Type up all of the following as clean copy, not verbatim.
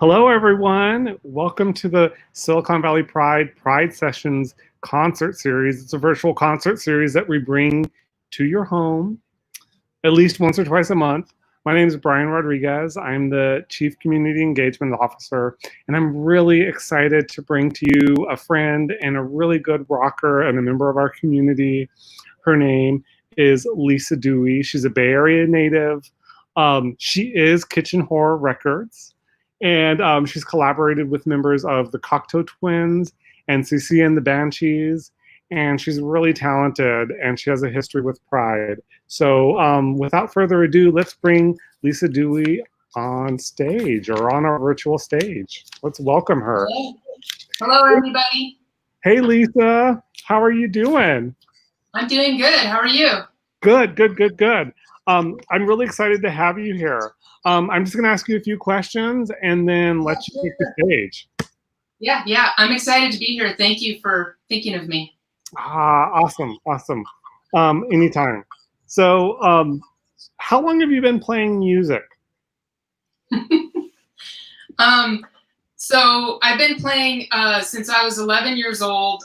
Hello, everyone. Welcome to the Silicon Valley Pride Sessions concert series. It's a virtual concert series that we bring to your home at least once or twice a month. My name is Brian Rodriguez. I'm the Chief Community Engagement Officer, and I'm really excited to bring to you a friend and a really good rocker and a member of our community. Her name is Lisa Dewey. She's a Bay Area native. She is Kitchen Horror Records, and she's collaborated with members of the Cocteau Twins and CC and the Banshees, and she's really talented, and she has a history with Pride. So without further ado, let's bring Lisa Dewey on stage, or on our virtual stage. Let's welcome her. Hello, everybody. Hey, Lisa. How are you doing? I'm doing good. How are you? Good. I'm really excited to have you here. I'm just going to ask you a few questions and then let you take the stage. Yeah. I'm excited to be here. Thank you for thinking of me. Awesome. Anytime. So, how long have you been playing music? So I've been playing since I was 11 years old.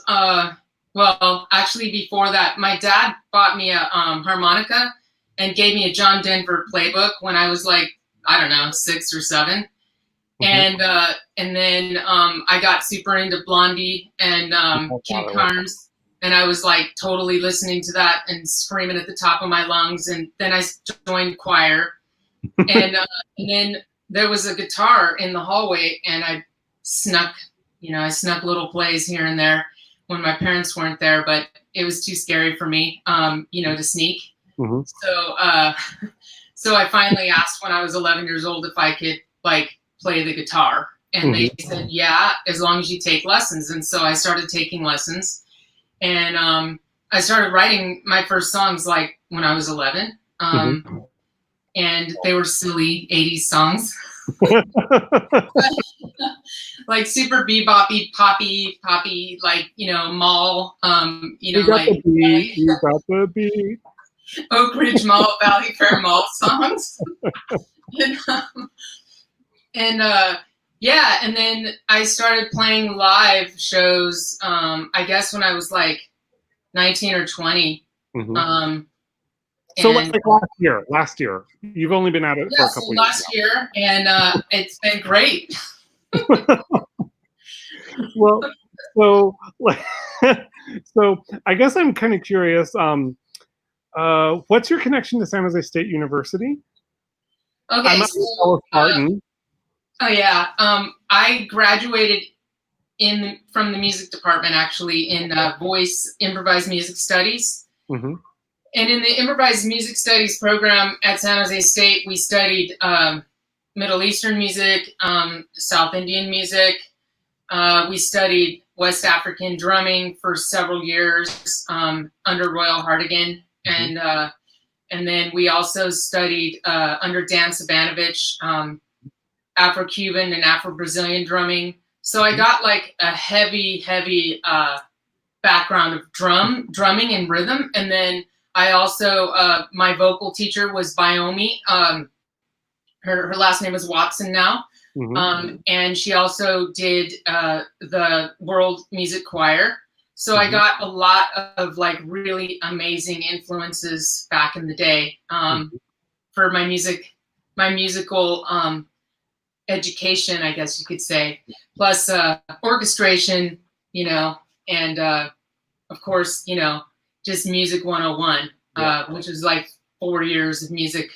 Well, actually before that, my dad bought me a harmonica and gave me a John Denver playbook when I was like, I don't know, 6 or 7. Mm-hmm. And then I got super into Blondie and Kim Carnes, and I was like totally listening to that and screaming at the top of my lungs. And then I joined choir, and then there was a guitar in the hallway, and I snuck little plays here and there when my parents weren't there, but it was too scary for me, to sneak. Mm-hmm. So I finally asked when I was 11 years old if I could play the guitar, and they said, yeah, as long as you take lessons. And so I started taking lessons, and I started writing my first songs when I was 11. And they were silly 80s songs. Like super beboppy, poppy, mall, you got the beat. Oak Ridge Mall, Valley Fair Mall songs. And then I started playing live shows, I guess when I was 19 or 20. Mm-hmm. So last year, you've only been at it for a couple years. Last year, and it's been great. Well, so I guess I'm kind of curious. What's your connection to San Jose State University? Okay, I graduated from the music department actually in voice improvised music studies. Mm-hmm. And in the improvised music studies program at San Jose State, we studied Middle Eastern music, South Indian music. We studied West African drumming for several years under Royal Hartigan. Mm-hmm. And then we also studied under Dan Sabanovich, Afro-Cuban and Afro-Brazilian drumming. So I got a heavy background of drumming and rhythm. And then I also, my vocal teacher was Biomi. Her last name is Watson now. Mm-hmm. And she also did the World Music Choir. So I got a lot of really amazing influences back in the day for my musical education, I guess you could say, plus orchestration, and of course, just music 101, which is 4 years of music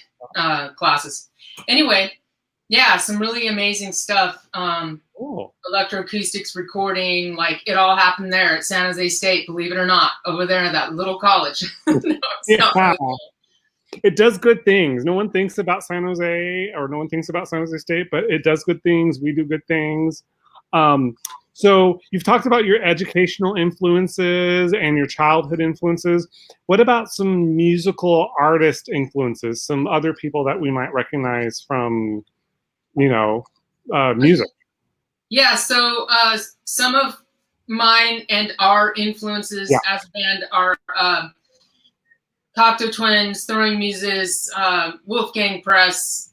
classes. Anyway, yeah, some really amazing stuff. Electroacoustics recording, it all happened there at San Jose State, believe it or not, over there in that little college. It does good things. No one thinks about San Jose, or no one thinks about San Jose State, but it does good things. We do good things. So you've talked about your educational influences and your childhood influences. What about some musical artist influences? Some other people that we might recognize from, music? Yeah, so some of mine and our influences as a band are Cocteau Twins, Throwing Muses, Wolfgang Press,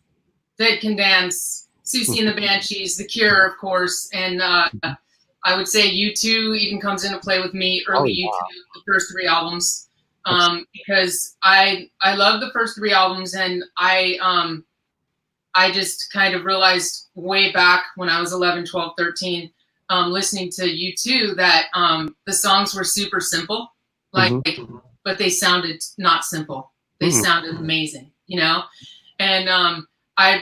Dead Can Dance, Susie and the Banshees, The Cure, of course, and I would say U2 even comes into play with me. Early U2, the first 3 albums, because I love the first 3 albums, and I just kind of realized way back when I was 11, 12, 13, listening to U2 that the songs were super simple, like, but they sounded not simple. They sounded amazing, you know? And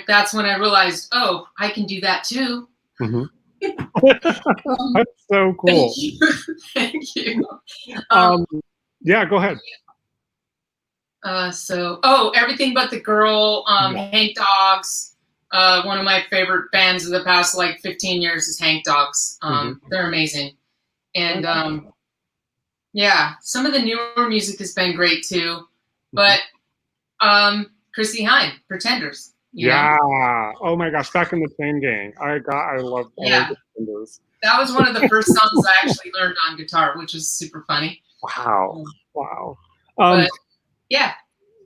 that's when I realized, oh, I can do that too. That's so cool. Thank you. Yeah, go ahead. Everything But the Girl, Hank Dogs. One of my favorite bands of the past like 15 years is Hank Dogs. They're amazing. And some of the newer music has been great too. But Chrissie Hynde, Pretenders. You know? Oh my gosh, Back in the Chain Gang. I love Pretenders. That was one of the first songs I actually learned on guitar, which was super funny. Wow. But, yeah.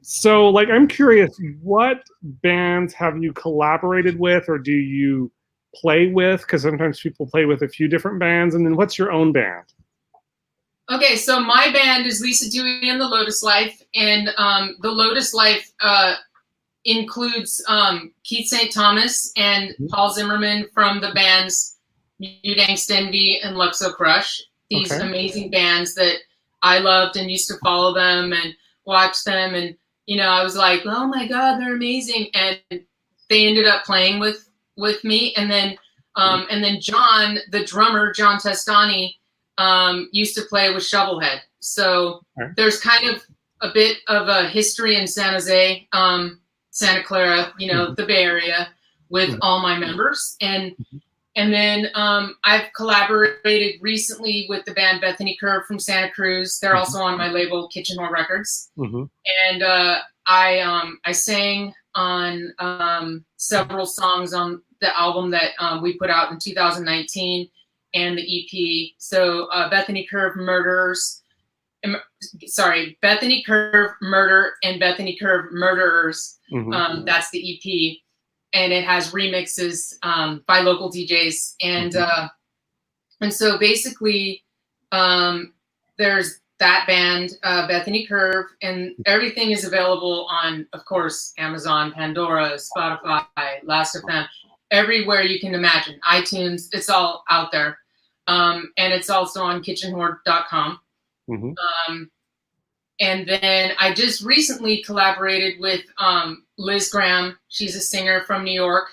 So, like, I'm curious, what bands have you collaborated with, or do you play with? Because sometimes people play with a few different bands. And then what's your own band? Okay, so my band is Lisa Dewey and the Lotus Life. And the Lotus Life includes Keith St. Thomas and Paul Zimmerman from the bands Mute Angst Envy and Luxo Crush. These amazing bands that I loved and used to follow them and watch them. And, you know, I was like, oh my God, they're amazing. And they ended up playing with me. And then John, the drummer, John Testani, used to play with Shovelhead. So there's kind of a bit of a history in San Jose, Santa Clara, you know, the Bay Area, with all my members. And then I've collaborated recently with the band Bethany Curve from Santa Cruz. They're also on my label, Kitchen Whore Records. And I sang on several songs on the album that we put out in 2019 and the EP. So Bethany Curve Bethany Curve Murder and Bethany Curve Murderers. That's the EP. And it has remixes by local DJs. And so basically there's that band, Bethany Curve, and everything is available on, of course, Amazon, Pandora, Spotify, Last.fm, everywhere you can imagine. iTunes, it's all out there. And it's also on kitchenwhore.com. And then I just recently collaborated with Liz Graham. She's a singer from New York.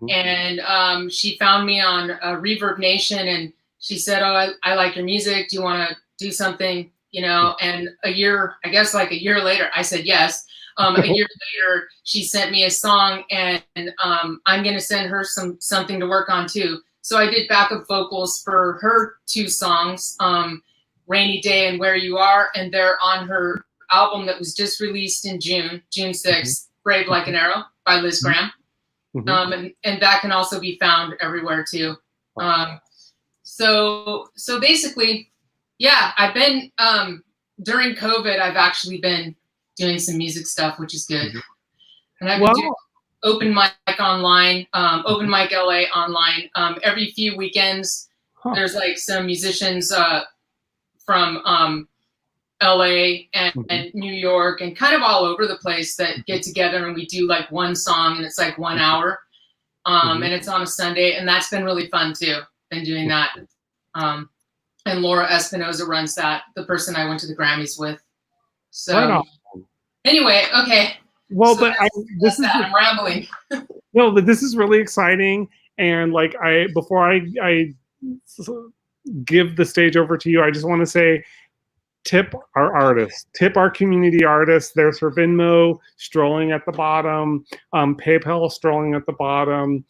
And she found me on Reverb Nation, and she said, oh, I like your music. Do you want to do something? You know, and a year later, I said yes. A year later, she sent me a song, and I'm going to send her something to work on too. So I did backup vocals for her 2 songs, Rainy Day and Where You Are, and they're on her album that was just released in June 6th, Brave Like an Arrow by Liz Graham. And that can also be found everywhere too. So basically, yeah, I've been, during COVID, I've actually been doing some music stuff, which is good. And I've been doing open mic online, open mic LA online. Every few weekends, there's like some musicians from LA and New York and kind of all over the place that get together, and we do like one song, and it's like 1 hour. And it's on a Sunday, and that's been really fun too. Been doing that. And Laura Espinoza runs that, the person I went to the Grammys with. So anyway, okay. Well, so but I'm rambling. No, but this is really exciting. And like before I give the stage over to you, I just want to say, tip our artists, tip our community artists. There's her Venmo strolling at the bottom, PayPal strolling at the bottom.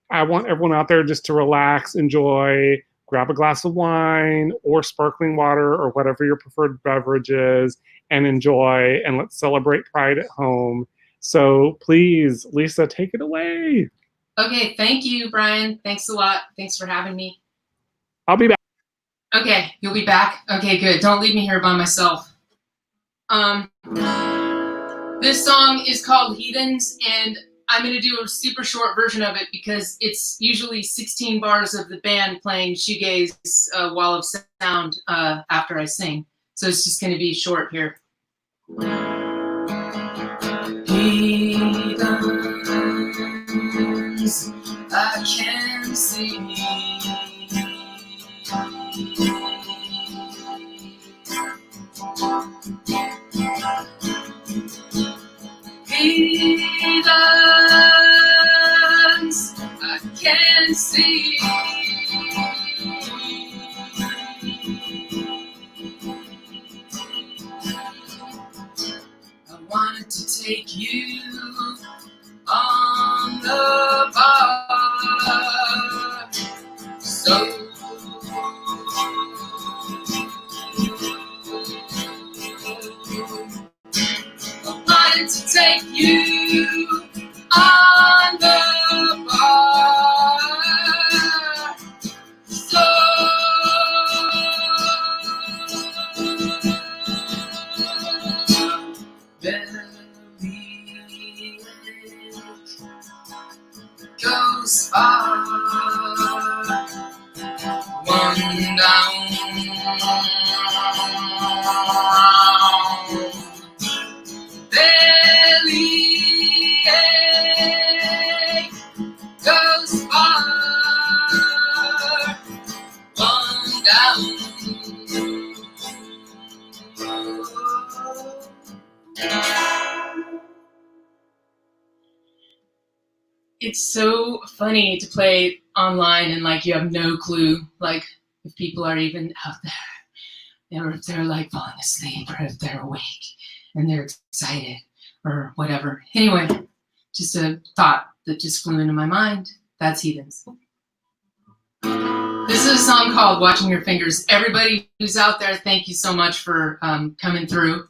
I want everyone out there just to relax, enjoy, grab a glass of wine or sparkling water or whatever your preferred beverage is, and enjoy, and let's celebrate Pride at home. So please, Lisa, take it away. Okay, thank you, Brian. Thanks a lot. Thanks for having me. I'll be back. Okay, you'll be back? Okay, good. Don't leave me here by myself. This song is called Heathens, and I'm going to do a super short version of it because it's usually 16 bars of the band playing shoegaze wall of sound after I sing. So it's just going to be short here. Heathens, I can see. Heathens, I can see. I wanted to take you on the bar, so to take you on the bar, so belly goes far, one down. Goes far, one down. It's so funny to play online and like you have no clue like if people are even out there, or if they're like falling asleep, or if they're awake and they're excited or whatever. Anyway, just a thought that just flew into my mind. That's Heathens. This is a song called Watching Your Fingers. Everybody who's out there, thank you so much for coming through.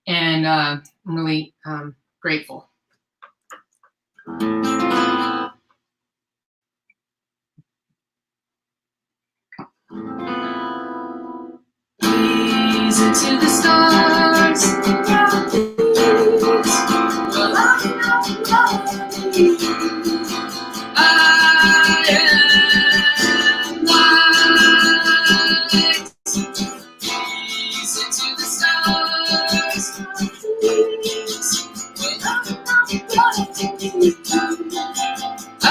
And I'm really grateful. Gaze into the stars. Well, I am light. Gaze into the stars. Well, I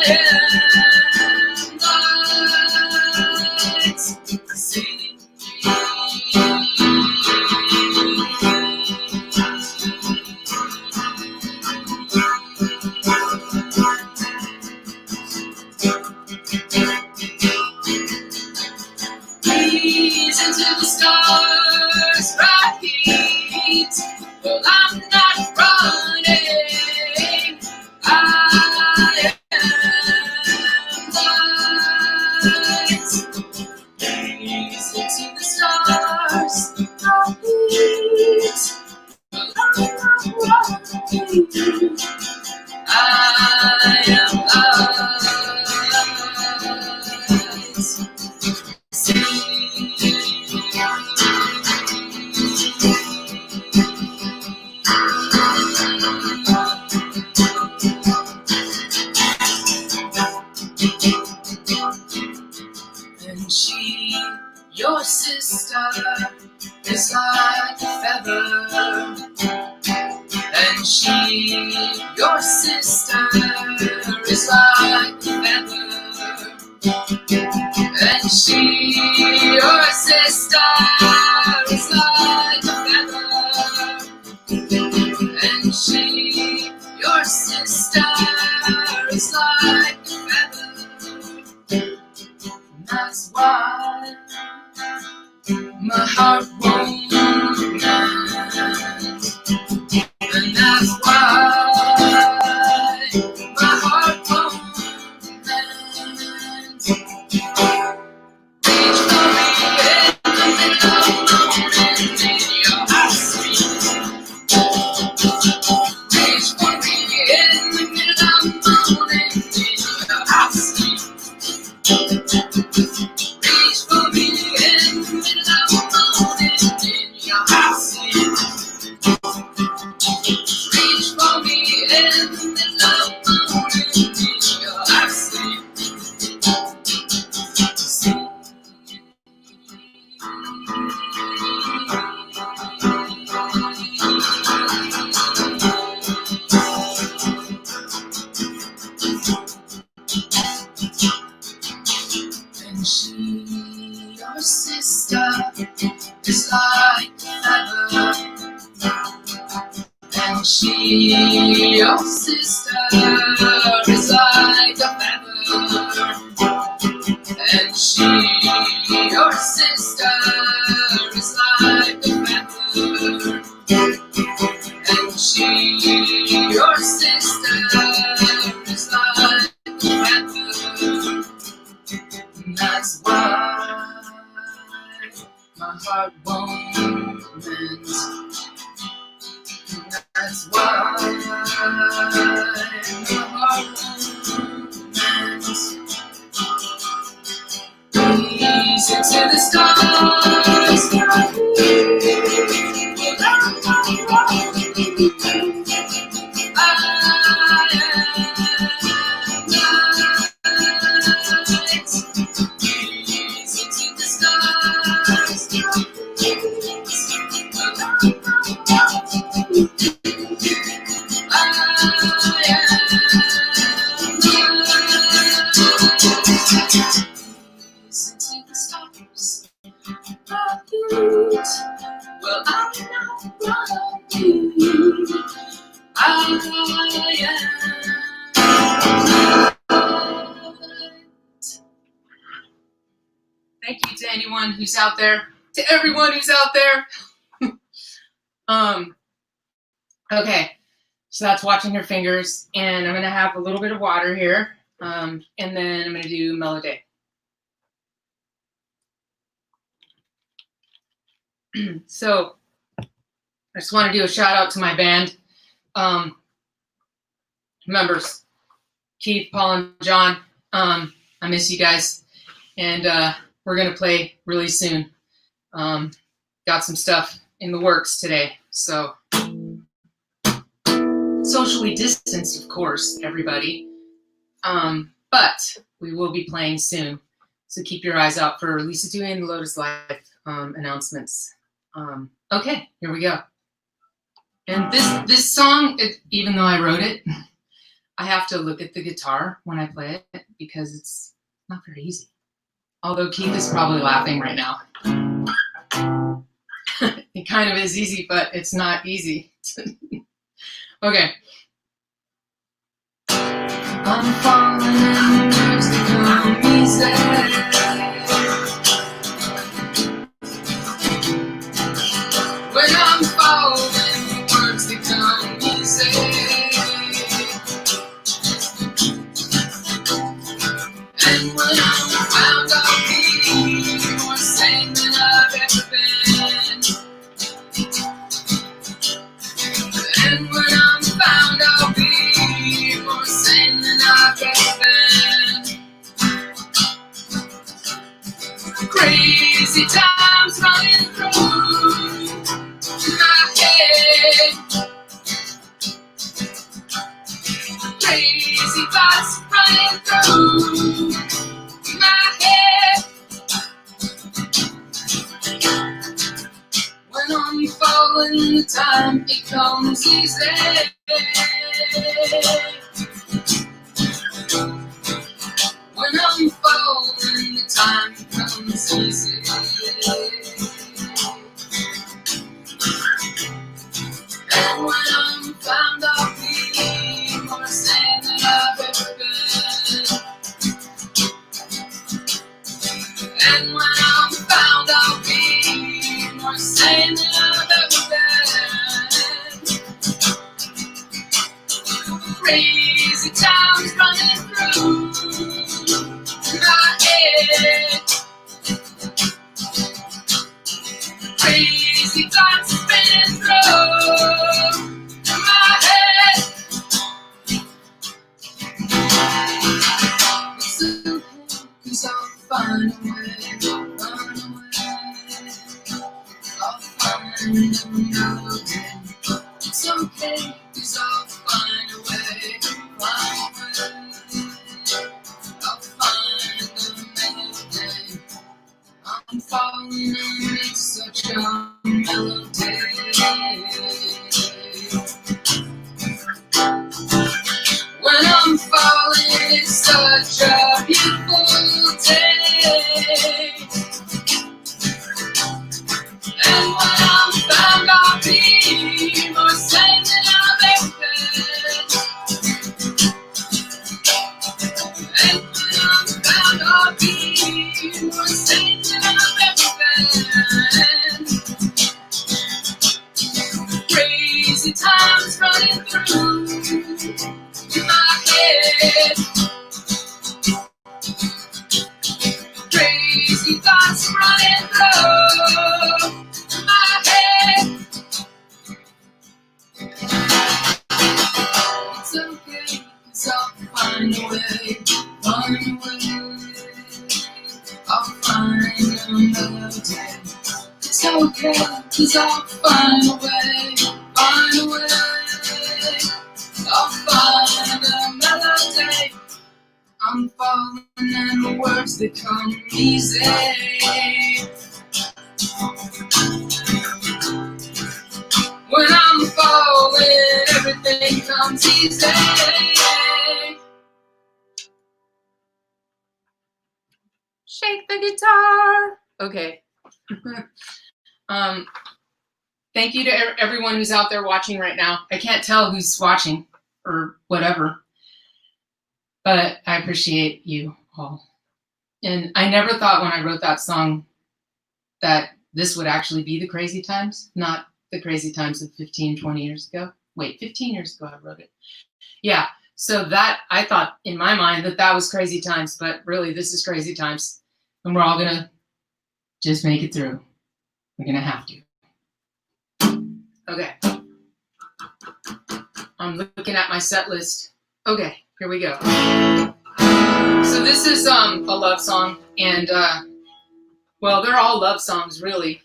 am light. See. Into the stars, right? Well, I'm not running. I am light. Gaze into the stars, right? Well, I'm not running. I am light. See. And she, your sister, is like a feather. And she, your sister, is like a feather. And she, your sister, is like a feather. And she, your sister, is like a feather. And that's why my heart won't mend. And that's why my heart won't she, your sister, is like a feather. And she, your sister, is like a feather. And she, your sister, is like a feather. And that's why my heart won't mend. That's why my heart won't mend. Gaze into the stars. Well, I'm not one of you. I am. Thank you to anyone who's out there, to everyone who's out there. Okay, so that's watching your fingers, and I'm gonna have a little bit of water here, and then I'm gonna do melody. So I just want to do a shout out to my band members, Keith, Paul, and John. I miss you guys, and we're gonna play really soon. Got some stuff in the works today, so socially distanced, of course, everybody. But we will be playing soon, so keep your eyes out for Lisa Dewey and the Lotus Life announcements. Okay, here we go. And this song, even though I wrote it, I have to look at the guitar when I play it because it's not very easy. Although Keith is probably laughing right now. It kind of is easy, but it's not easy. Okay. I'm falling in words that come easy. When I'm falling, words that come easy. And when I'm found, I'll be more sane than I've ever been. And when I'm found, I'll be more sane than I've ever been. Crazy times running through my head. Crazy thoughts running through my head. When I'm falling, the time it comes easy. When I'm falling, the time comes easy. And when I'm found, I'll be more sane than I've ever been. And when I'm found, I'll be more sane than I've ever been. Crazy times running through my head. Crazy thoughts spinning through my head. It's okay, 'cause I'll find a way, run away. I'll find a melody. It's okay, 'cause I'll find a way, run away. I'll find a melody. I'm falling and it's such a melody. When I'm falling, it's such a beautiful day. And when I'm found, I'll be more sane than I've 'cause I'll find a way, find a way. I'll find a melody. I'm falling and the words they come easy. When I'm falling, everything comes easy. Shake the guitar. Okay. Thank you to everyone who's out there watching right now. I can't tell who's watching or whatever, but I appreciate you all. And I never thought when I wrote that song that this would actually be the crazy times, not the crazy times of 15, 20 years ago. Wait, 15 years ago I wrote it. Yeah, so that, I thought in my mind that was crazy times, but really this is crazy times. And we're all gonna just make it through. We're gonna have to. Okay. I'm looking at my set list. Okay, here we go. So this is a love song, and well, they're all love songs really,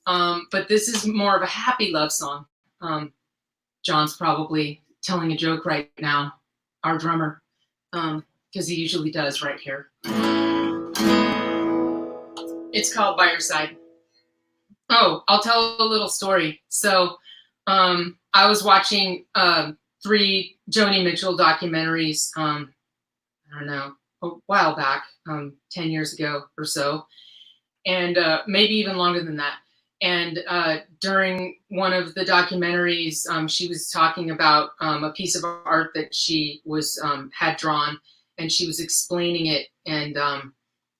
but this is more of a happy love song. John's probably telling a joke right now, our drummer, because he usually does right here. It's called By Your Side. Oh, I'll tell a little story. So I was watching 3 Joni Mitchell documentaries, I don't know, a while back, 10 years ago or so, and maybe even longer than that. And during one of the documentaries, she was talking about a piece of art that she was had drawn, and she was explaining it. And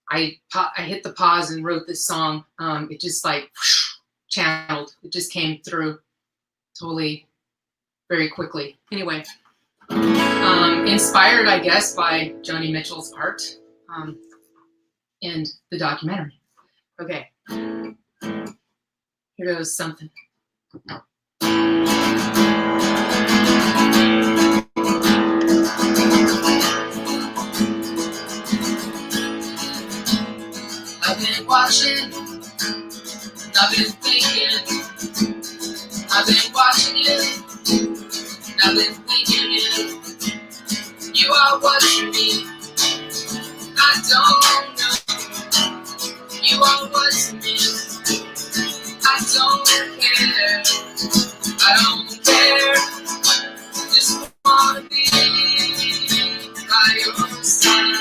I hit the pause and wrote this song. It just like whoosh, channeled. It just came through totally very quickly. Anyway, inspired, I guess, by Joni Mitchell's art and the documentary. Okay. Here goes something. I've been watching, I've been thinking, I've been watching you, I've been thinking you are watching me. I don't know, you are watching me. I don't care, I don't care, just wanna be by your side.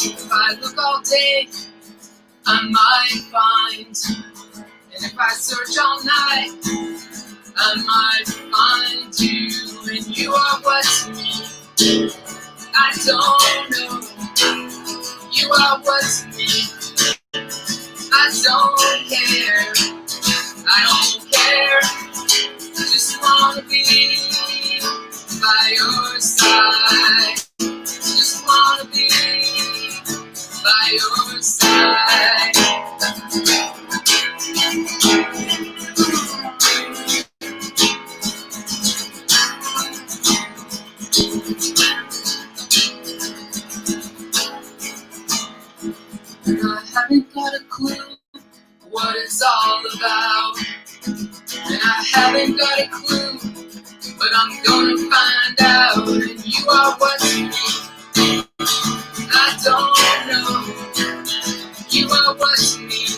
If I look all day, I might find, and if I search all night, I might find you, and you are what's me. I don't know, you are what's me. I don't care, I don't care, just wanna be by your side. Just wanna be by your side. I haven't got a clue what it's all about, and I haven't got a clue, but I'm gonna find out, and you are what's me. I don't know, you are what's me.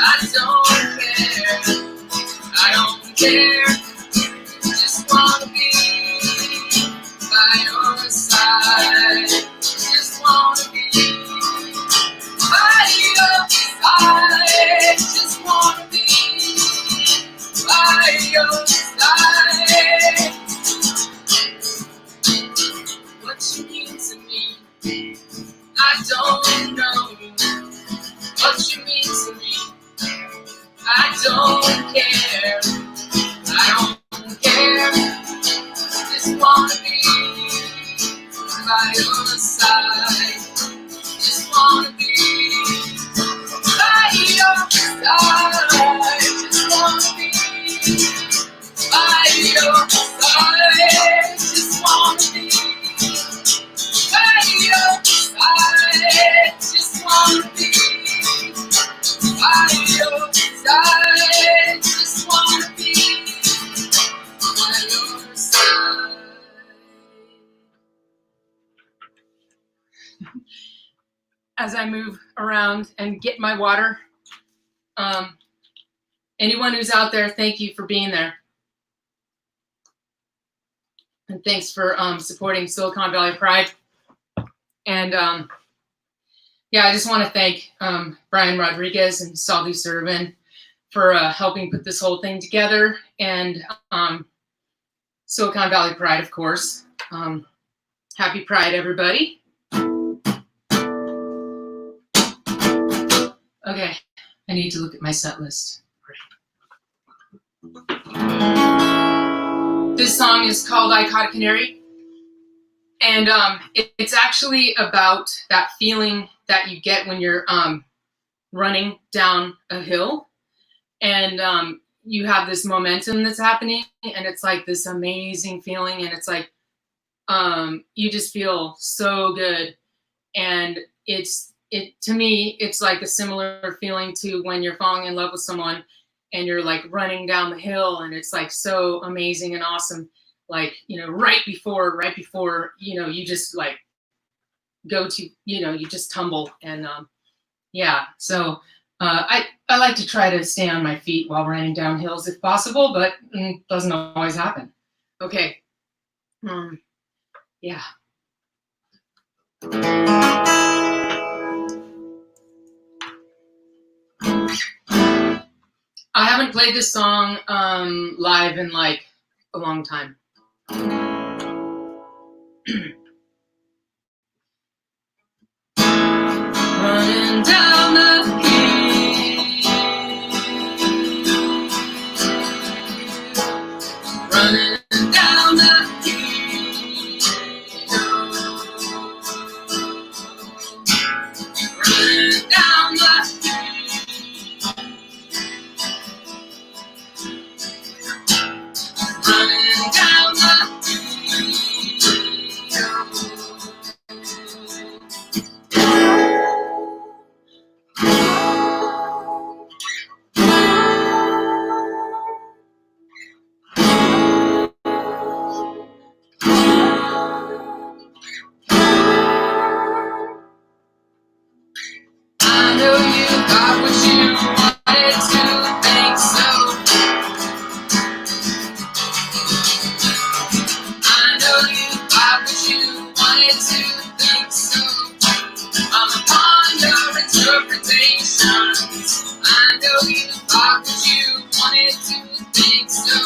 I don't care, I don't care, just wanna be by your side. Just wanna be by your side. Just wanna be by your side. What you mean to me, I don't know. What you mean to me, I don't care. I don't care. Just wanna be by your side. Just wanna be by your side. Just wanna be by your side. Just wanna be as I move around and get my water. Anyone who's out there, thank you for being there. And thanks for supporting Silicon Valley Pride. And yeah, I just want to thank Brian Rodriguez and Salvi Servan for helping put this whole thing together. And Silicon Valley Pride, of course. Happy Pride, everybody. Okay, I need to look at my set list. This song is called I Caught a Canary. And it's actually about that feeling that you get when you're running down a hill. And you have this momentum that's happening. And it's like this amazing feeling. And it's like, you just feel so good. And to me, it's like a similar feeling to when you're falling in love with someone and you're like running down the hill, and it's like so amazing and awesome. Like, you know, right before, you know, you just like go to, you know, you just tumble. And yeah, so I like to try to stay on my feet while running down hills if possible, but it doesn't always happen. Okay. Yeah. I haven't played this song live in like a long time. Running down the hill, running down the hill, running down the running down the I know you got what you wanted to think so. I know you got what you wanted to think so. I'm upon your interpretations. I know you got what you wanted to think so.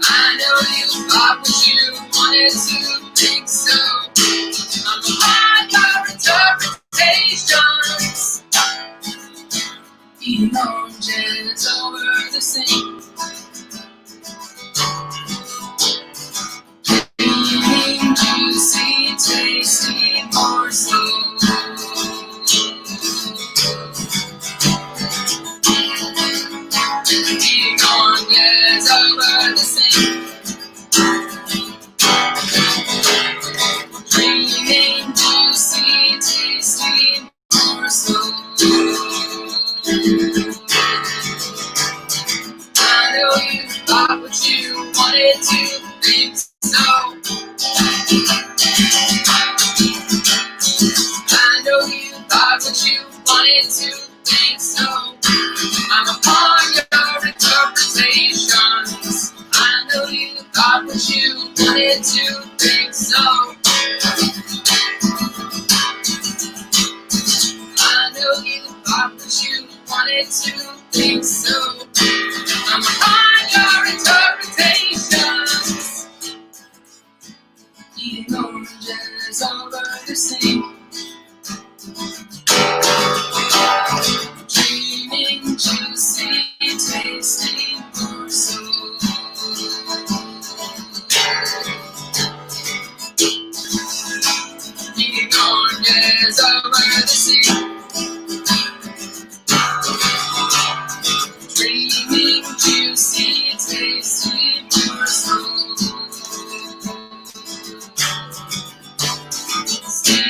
I know you got what you wanted to think so. I'm upon your interpretations. Eating oranges over the sink. Eating juicy, tasty morsels. Eating oranges over the sink. Dreaming juicy, tasty morsels. I know you got what you wanted to think so. I know you got what you wanted to think so. I'm upon your interpretations. I know you got what you wanted to think so. I know you got what you wanted to think so. I'm upon your interpretations. Eating oranges over the sink. Dreaming juicy, tasty morsels. Eating oranges over the sink. Dreaming juicy, tasty morsels. Say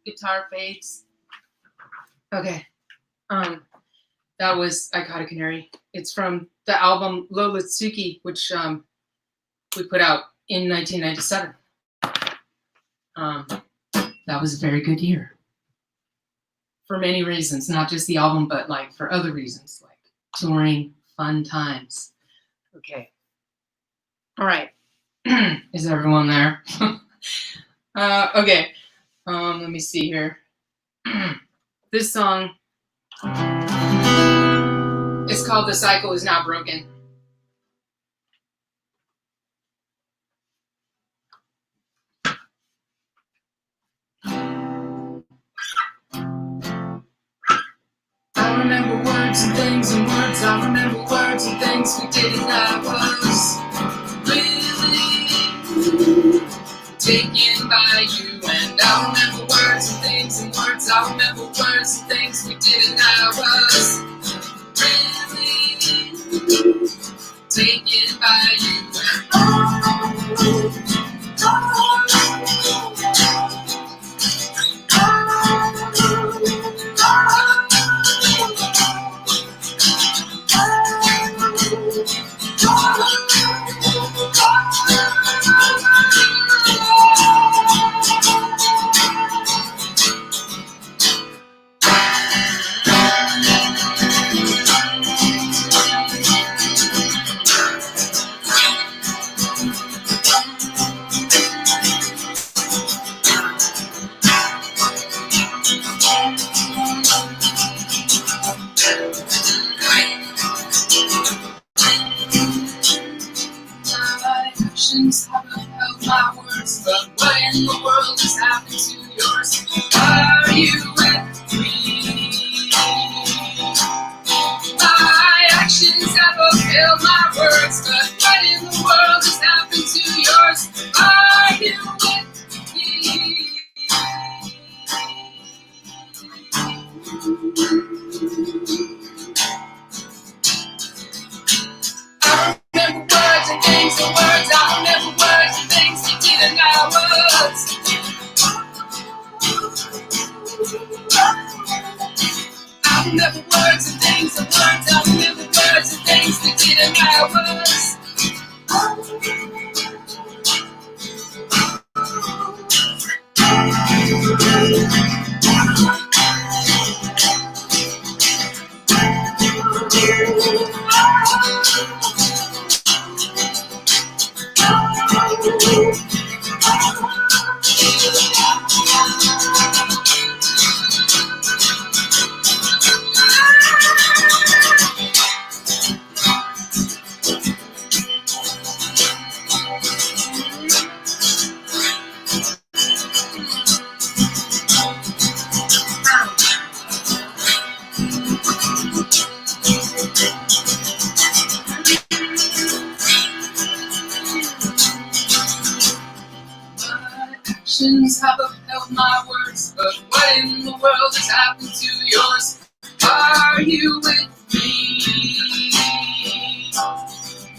Guitar fades. Okay. That was I Caught a Canary. It's from the album Lolitsuki, which we put out in 1997. That was a very good year. For many reasons, not just the album, but like for other reasons, like touring, fun times. Okay. All right. Is everyone there? Okay. Let me see here. This song is called The Cycle Is Now Broken. I remember words and things and words. I remember words and things we did, and I was really taken by you. And I remember words and things and words. I remember words and things we did, and I was really taken by you. Haven't held my words, but what in the world has happened to yours? Are you with me? My actions have upheld my words, but what in the world has happened to yours? Are you with me? I remember words and things and words. I remember words and things you did, and I was. I remember words and things and words. I remember words and things we did, and I was. Have upheld my words, but what in the world has happened to yours? Are you with me?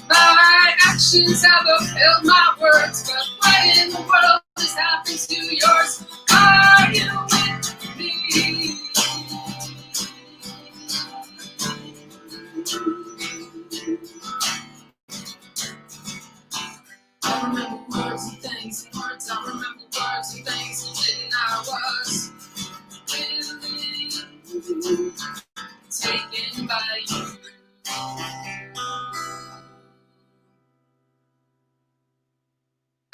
My actions have upheld my words, but what in the world has happened to yours? Are you with me? I remember words and things and words. I remember words and things you didn't. I was really taken by you.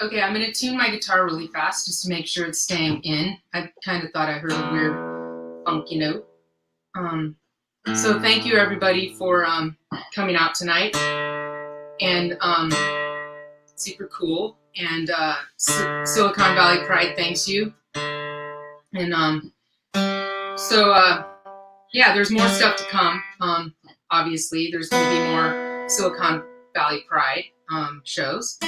Okay, I'm going to tune my guitar really fast just to make sure it's staying in. I kind of thought I heard a weird funky note. So thank you everybody for coming out tonight. And super cool. And Silicon Valley Pride thanks you. And yeah, there's more stuff to come. Obviously, there's going to be more Silicon Valley Pride shows.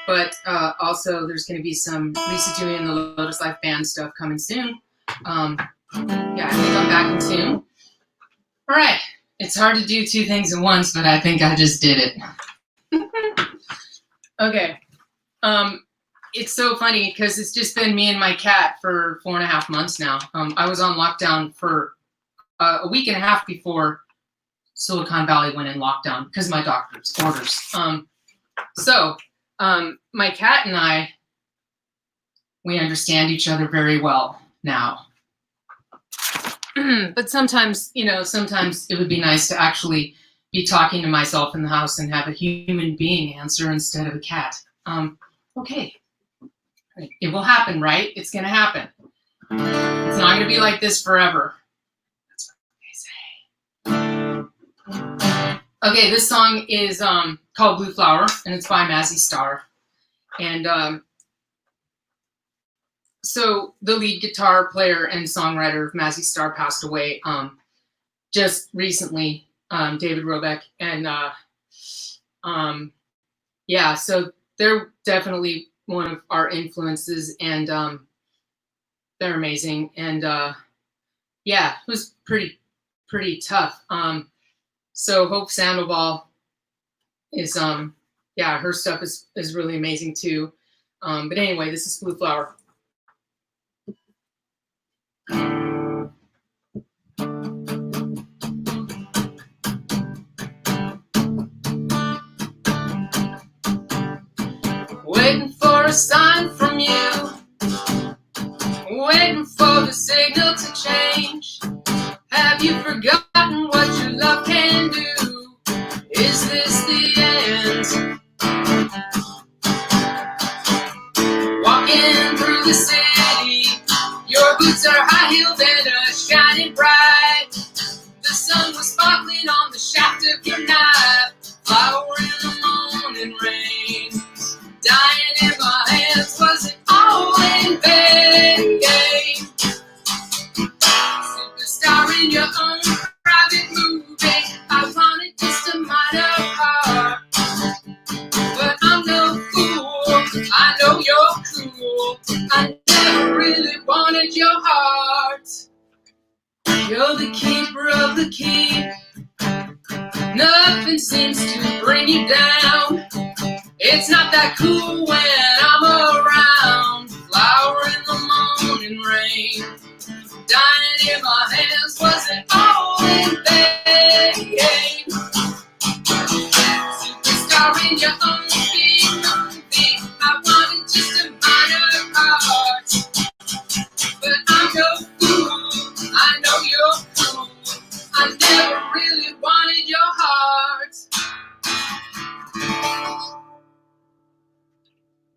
But also, there's going to be some Lisa Dewey and the Lotus Life Band stuff coming soon. Yeah, I think I'm back in tune. All right. It's hard to do two things at once, but I think I just did it. Okay. It's so funny because it's just been me and my cat for 4.5 months now. I was on lockdown for a week and a half before Silicon Valley went in lockdown because of my doctor's orders. So my cat and I, we understand each other very well now. But sometimes, you know, sometimes it would be nice to actually be talking to myself in the house and have a human being answer instead of a cat. Okay. It will happen, right? It's going to happen. It's not going to be like this forever. That's what they say. Okay, this song is called Blue Flower, and it's by Mazzy Star. And so the lead guitar player and songwriter of Mazzy Star passed away just recently, David Robeck. And yeah, so they're definitely one of our influences, and they're amazing. And yeah, it was pretty tough. So Hope Sandoval is yeah, her stuff is really amazing too. But anyway, this is Blue Flower. Waiting for a sign from you, waiting for the signal to change. Have you forgotten what your love can do? Is this the end? Walking through the city, your boots are high-heeled and are shining bright. The sun was sparkling on the shaft of your knife, flower in the morning rain. Dying in my hands, was it all in vain? Superstar in your own private movie, I wanted just a minor part. But I'm no fool, I know you're cool. I never really wanted your heart. You're the keeper of the key. Nothing seems to bring you down. It's not that cool when I'm around. Flower in the morning rain. Dying in my hands, was it all in vain? Superstar in your own big movie, I wanted just a minor part. But I'm no fool, I know you're cool. I never really wanted your heart.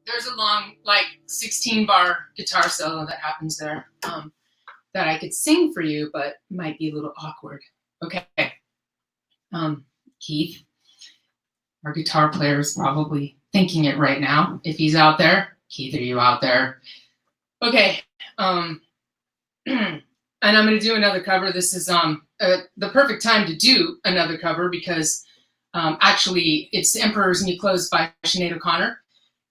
There's a long, like 16-bar guitar solo that happens there that I could sing for you, but might be a little awkward. Okay. Keith, our guitar player, is probably thinking it right now. If he's out there, Keith, are you out there? Okay. And I'm going to do another cover. This is the perfect time to do another cover because actually it's Emperor's New Clothes by Sinead O'Connor.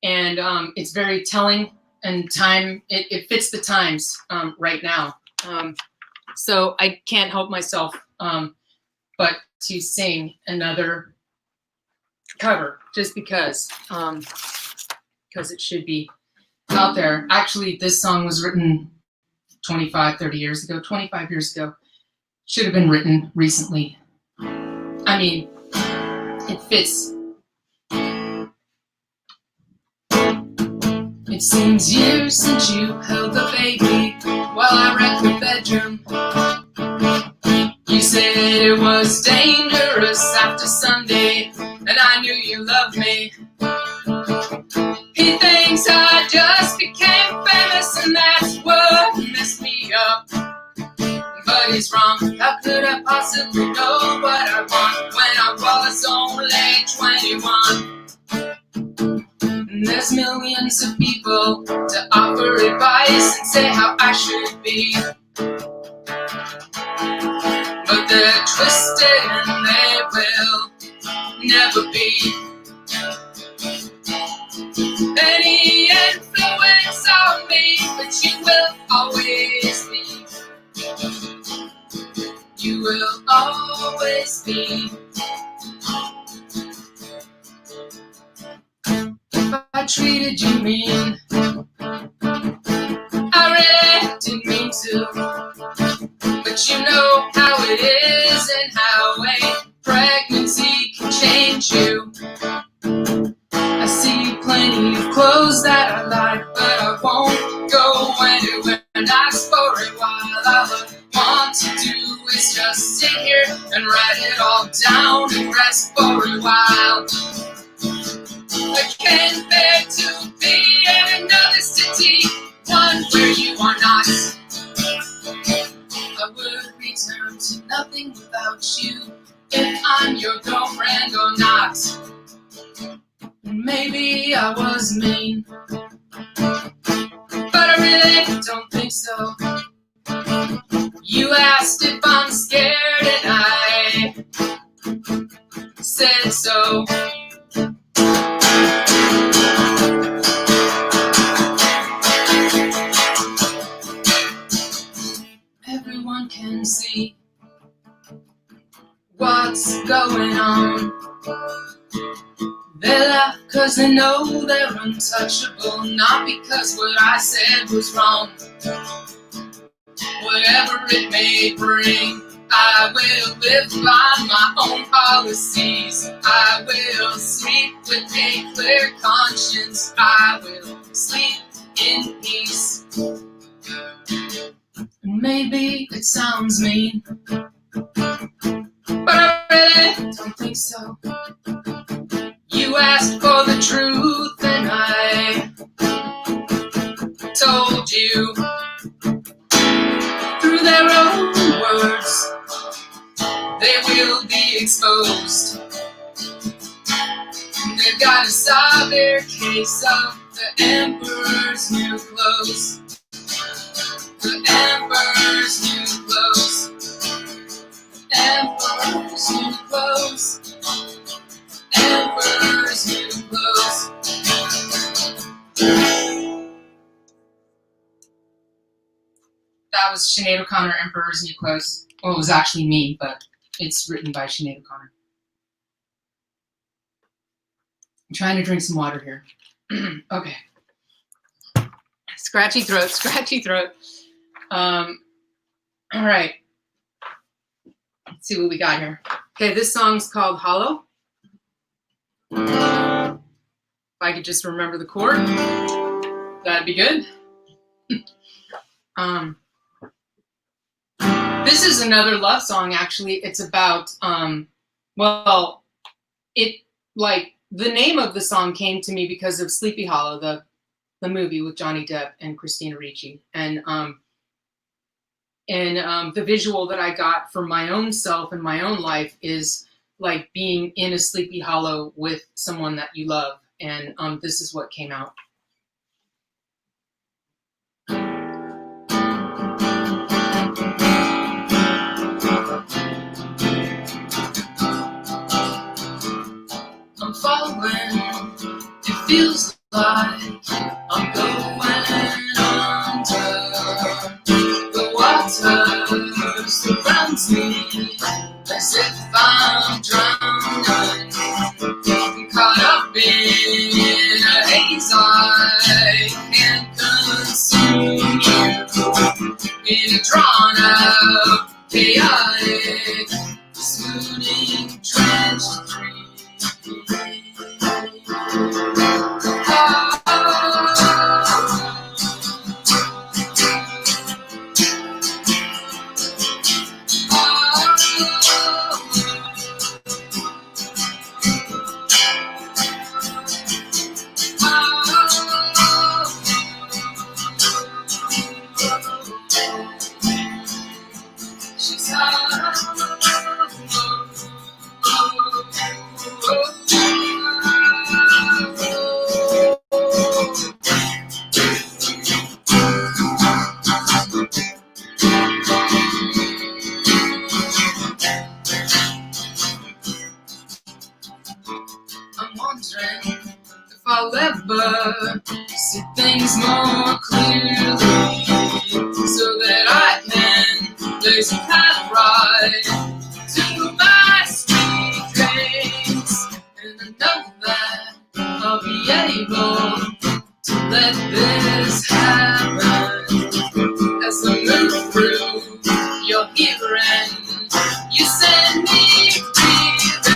And it's very telling and it fits the times right now. So I can't help myself but to sing another cover just because it should be out there. Actually, this song was written 25 years ago. Should have been written recently. I mean, it fits. It seems years since you held the baby while I wrecked the bedroom. You said it was dangerous after Sunday, and I knew you loved me. He thinks I just became famous, and that's what messed me up. But he's wrong. How could I possibly know what I want when I was only 21? There's millions of people to offer advice and say how I should be. But they're twisted and they will never be. Any influence on me, but you will always be. You will always be. I treated you mean, and ask for it while I would want to do is just sit here and write it all down and rest for a while. I can't bear to be in another city, one where you are not. I would return to nothing without you, if I'm your girlfriend or not. Maybe I was mean, but I really don't think so. You asked if I'm scared and I said so. Everyone can see what's going on. They laugh cause they know they're untouchable, not because what I said was wrong. Whatever it may bring, I will live by my own policies. I will sleep with a clear conscience. I will sleep in peace. Maybe it sounds mean, but I really don't think so. You asked for the truth and I told you. Through their own words, they will be exposed. They've got a severe case of the emperor's new clothes. The emperor's new clothes. Emperor's new clothes. Emperor's new clothes. That was Sinead O'Connor, Emperor's New Clothes. Well, it was actually me, but it's written by Sinead O'Connor. I'm trying to drink some water here. Okay. Scratchy throat, scratchy throat. All right. Let's see what we got here. Okay, this song's called Hollow. If I could just remember the chord, that'd be good. This is another love song, actually. It's about, well, it, like, the name of the song came to me because of Sleepy Hollow, the movie with Johnny Depp and Christina Ricci. And the visual that I got for my own self and my own life is like being in a Sleepy Hollow with someone that you love. And this is what came out. I'm falling, it feels like I'm going under. The water surrounds me as if I'm drowning. I'm caught up in a haze, I can't consume you. In a drawn out, chaotic, swooning, drenched dream. I'll ever see things more clearly, so that I can blaze a path right to my sweet dreams. And I know that I'll be able to let this happen as I move through your hearing. You send me breathing.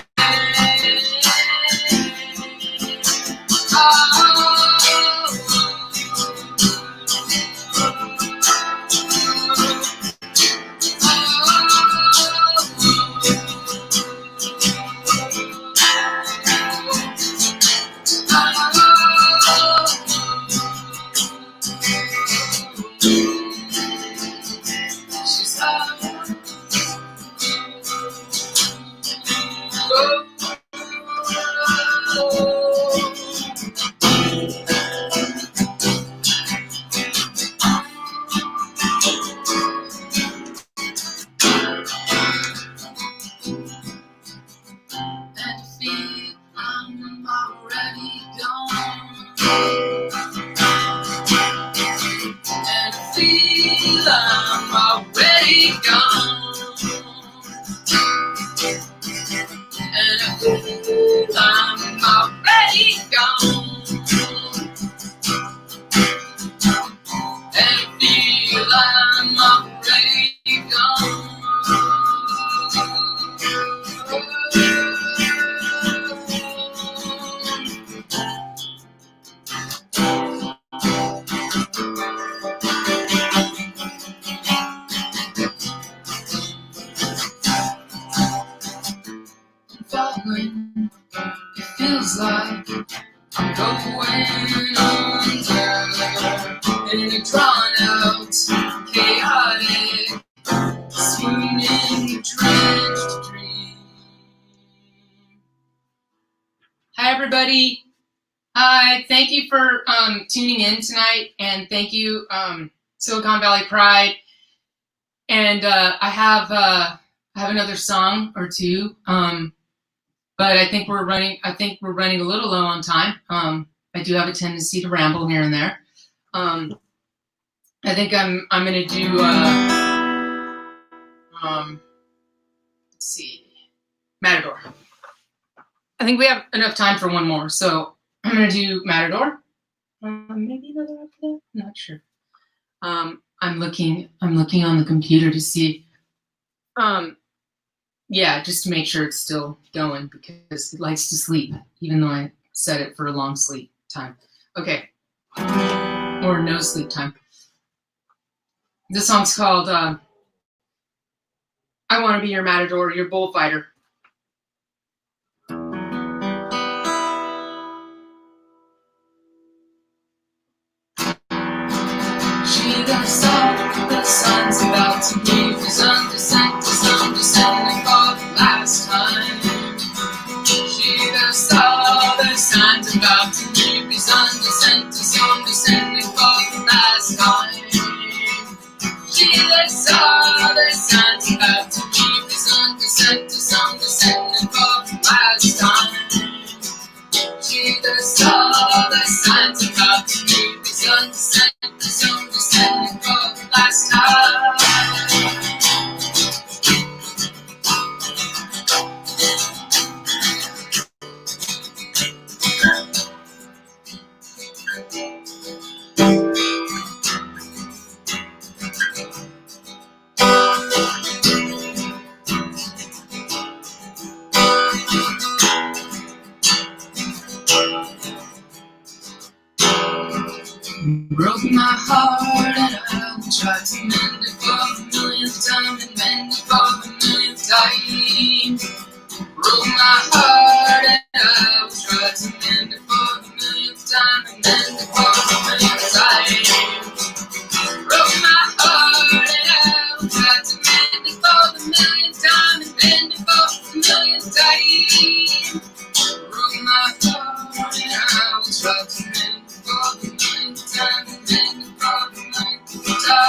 feel I'm already gone. And I feel I'm already gone. And I feel I'm already gone. Falling, it feels like I'm going under in a drawn out, chaotic, swooning, drenched dream. Hi, everybody. Hi, thank you for tuning in tonight, and thank you, Silicon Valley Pride. And I have another song or two. But I think we're running a little low on time. I do have a tendency to ramble here and there. I think I'm gonna do let's see, Matador. I think we have enough time for one more, so I'm gonna do Matador. Maybe another after that. I'm not sure. I'm looking on the computer to see. Yeah, just to make sure it's still going because it likes to sleep, even though I set it for a long sleep time. Okay. Or no sleep time. This song's called I Want to Be Your Matador, Your Bullfighter. She got saw the sun's about to leave his descending for the last time. She got saw the sun's about to leave his descending for the last time. She got saw the sun's about to leave his descending for the last time. She got saw the sun's about to leave his descending for the last time. Broke my heart and I tried to mend it for the millionth time and mend it for the millionth time. Broke my heart and I tried to mend it for the millionth time and mend it for the millionth time. Broke my heart and I tried to mend it for the millionth time and mend it for the millionth time. Broke my heart and I tried to mend it for the millionth time and mend it for the millionth time.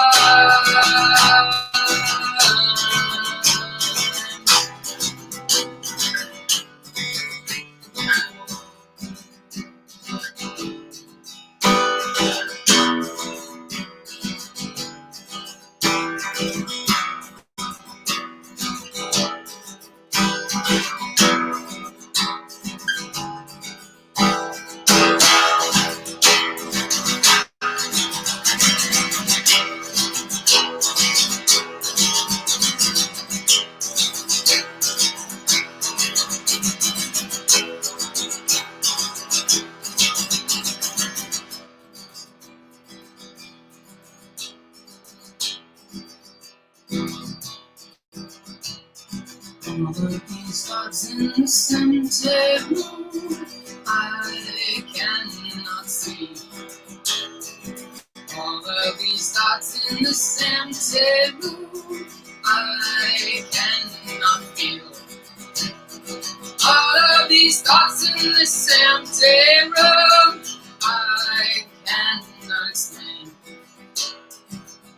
All of these thoughts in the cemetery I cannot see. All of these thoughts in the cemetery I cannot feel. All of these thoughts in the cemetery I cannot explain.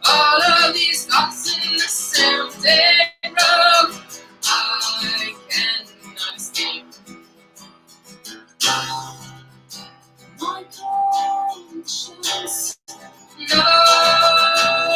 All of these thoughts in the cemetery I cannot escape. My conscience knows.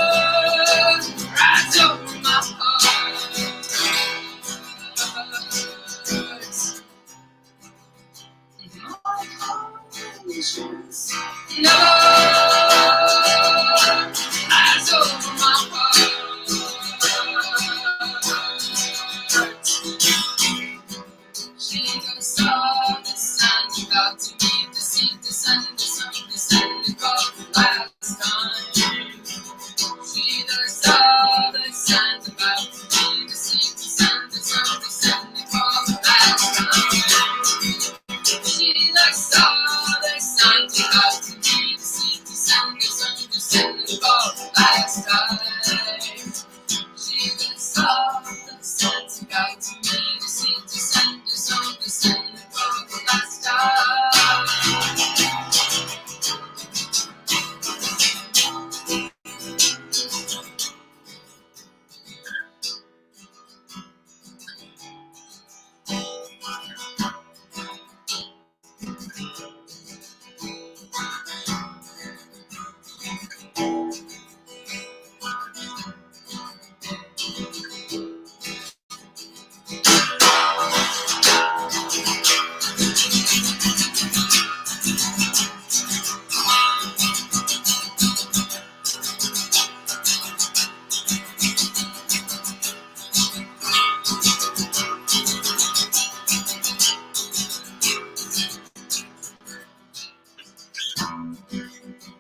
She was soft and sent back to me to sing, to send her song, to send her for the last time.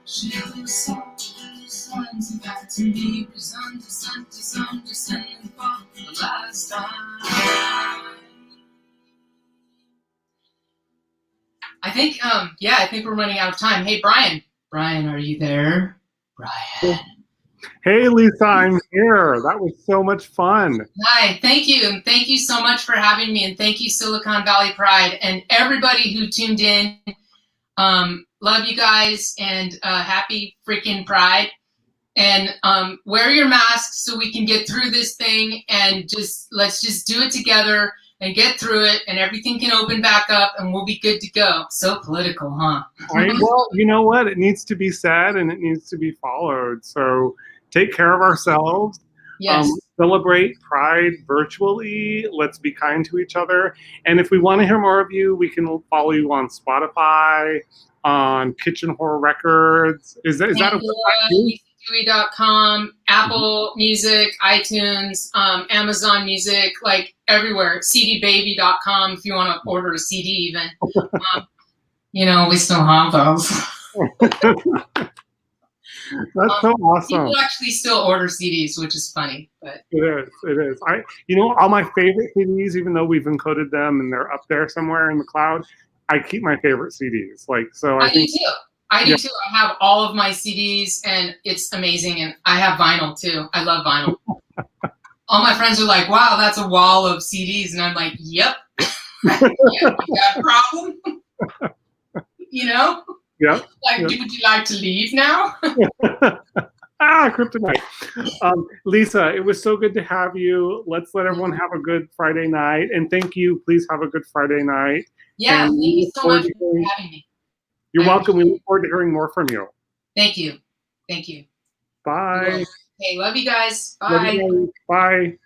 She was soft and sent back to me, was understand for the last time. I think we're running out of time. Hey, Brian. Brian, are you there? Brian. Hey, Lisa, I'm here. That was so much fun. Hi, thank you. And thank you so much for having me. And thank you, Silicon Valley Pride, and everybody who tuned in. Love you guys, and happy freaking Pride. And wear your masks so we can get through this thing, and let's just do it together and get through it, and everything can open back up and we'll be good to go. So political, huh? Well, you know what? It needs to be said and it needs to be followed. So take care of ourselves. Yes. Celebrate Pride virtually. Let's be kind to each other. And if we want to hear more of you, we can follow you on Spotify, on Kitchen Horror Records. Is that a website? LisaDewey.com, Apple Music, iTunes, Amazon Music, like everywhere. CDBaby.com if you want to order a CD even. We still have those. That's so awesome. People actually still order CDs, which is funny. But it is. All my favorite CDs, even though we've encoded them and they're up there somewhere in the cloud, I keep my favorite CDs. I do too. I do too. I have all of my CDs, and it's amazing. And I have vinyl too. I love vinyl. All my friends are like, "Wow, that's a wall of CDs," and I'm like, "Yep." Yeah, you got a problem? Yeah. Would you like to leave now? Kryptonite. Lisa, it was so good to have you. Let's let everyone have a good Friday night, and thank you. Please have a good Friday night. Yeah, thank you so much for having me. You're welcome. We look forward to hearing more from you. Thank you. Thank you. Bye. Hey, love you guys. Bye. Love you guys. Bye.